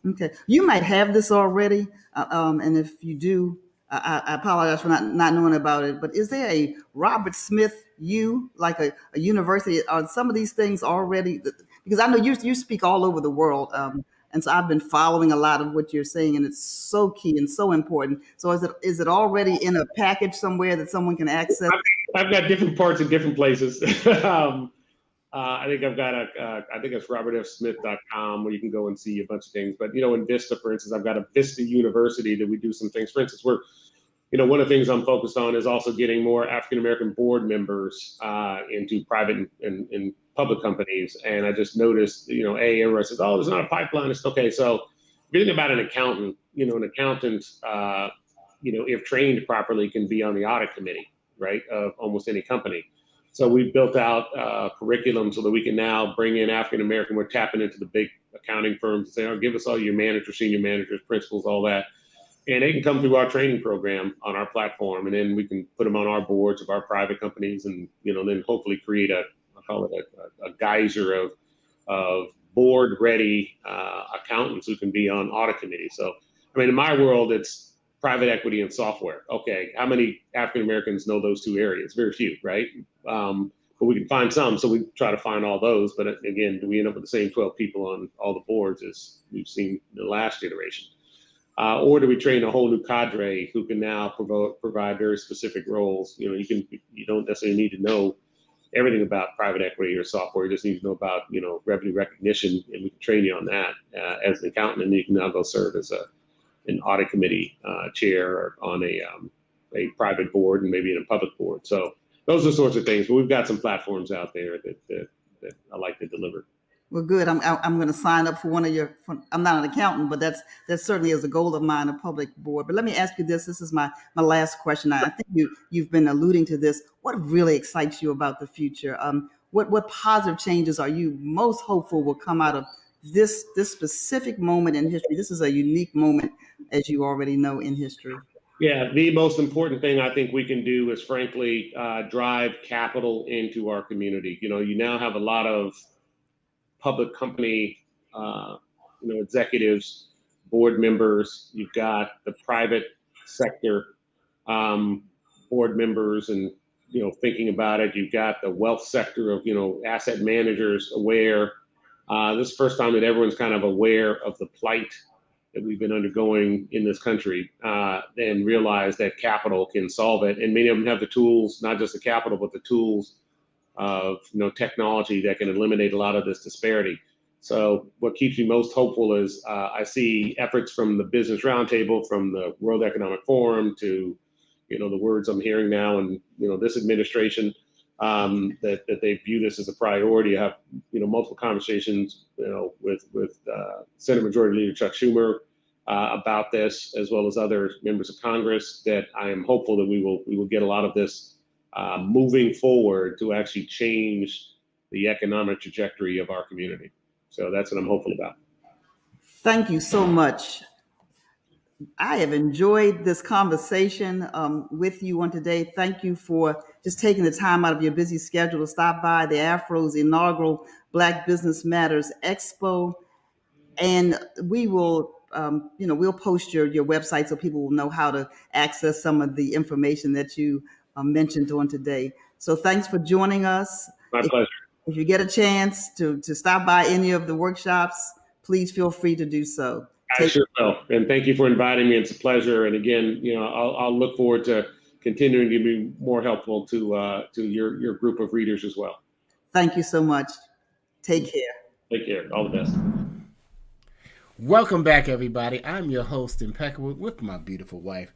Okay. You might have this already. And if you do, I apologize for not knowing about it. But is there a Robert Smith U, like a university? Are some of these things already? Because I know you speak all over the world. And so I've been following a lot of what you're saying, and it's so key and so important. So is it already in a package somewhere that someone can access? I've got different parts in different places. I think I've got I think it's robertfsmith.com where you can go and see a bunch of things. But, in Vista, for instance, I've got a Vista University that we do some things. For instance, one of the things I'm focused on is also getting more African-American board members into private and public companies. And I just noticed, everyone says, oh, there's not a pipeline. It's okay. So if you think about an accountant, if trained properly, can be on the audit committee, right, of almost any company. So we've built out curriculum so that we can now bring in African-American. We're tapping into the big accounting firms and saying, oh, give us all your managers, senior managers, principals, all that. And they can come through our training program on our platform, and then we can put them on our boards of our private companies, and then hopefully create I call it a geyser of board-ready accountants who can be on audit committees. So, in my world, it's private equity and software. Okay, how many African Americans know those two areas? Very few, right? But we can find some, so we try to find all those. But again, do we end up with the same 12 people on all the boards as we've seen in the last generation? Or do we train a whole new cadre who can now provide very specific roles? You don't necessarily need to know everything about private equity or software. You just need to know about revenue recognition, and we can train you on that as an accountant, and you can now go serve as an audit committee chair or on a private board and maybe in a public board. So those are the sorts of things. But we've got some platforms out there that I like to deliver. Well, good. I'm going to sign up for one of your. I'm not an accountant, but that certainly is a goal of mine, a public board. But let me ask you this. This is my last question. I think you've been alluding to this. What really excites you about the future? What positive changes are you most hopeful will come out of this specific moment in history? This is a unique moment, as you already know, in history. Yeah, the most important thing I think we can do is, frankly, drive capital into our community. You now have a lot of public company, executives, board members. You've got the private sector board members, and thinking about it. You've got the wealth sector of asset managers aware. This is the first time that everyone's kind of aware of the plight that we've been undergoing in this country, and realize that capital can solve it. And many of them have the tools, not just the capital, but the tools of technology that can eliminate a lot of this disparity. So what keeps me most hopeful is I see efforts from the Business Roundtable, from the World Economic Forum, to the words I'm hearing now, and this administration, that they view this as a priority. I have multiple conversations with Senate Majority Leader Chuck Schumer about this, as well as other members of Congress. That I am hopeful that we will get a lot of this moving forward to actually change the economic trajectory of our community. So that's what I'm hopeful about. Thank you so much. I have enjoyed this conversation with you on today. Thank you for just taking the time out of your busy schedule to stop by the AFRO's inaugural Black Business Matters Expo. And we will, we'll post your website so people will know how to access some of the information that you mentioned on today. So thanks for joining us. My pleasure. If you get a chance to stop by any of the workshops, please feel free to do so. I sure will. And thank you for inviting me. It's a pleasure. And again, I'll look forward to continuing to be more helpful to your group of readers as well. Thank you so much. Take care. Take care. All the best. Welcome back, everybody. I'm your host, Impeccable, with my beautiful wife.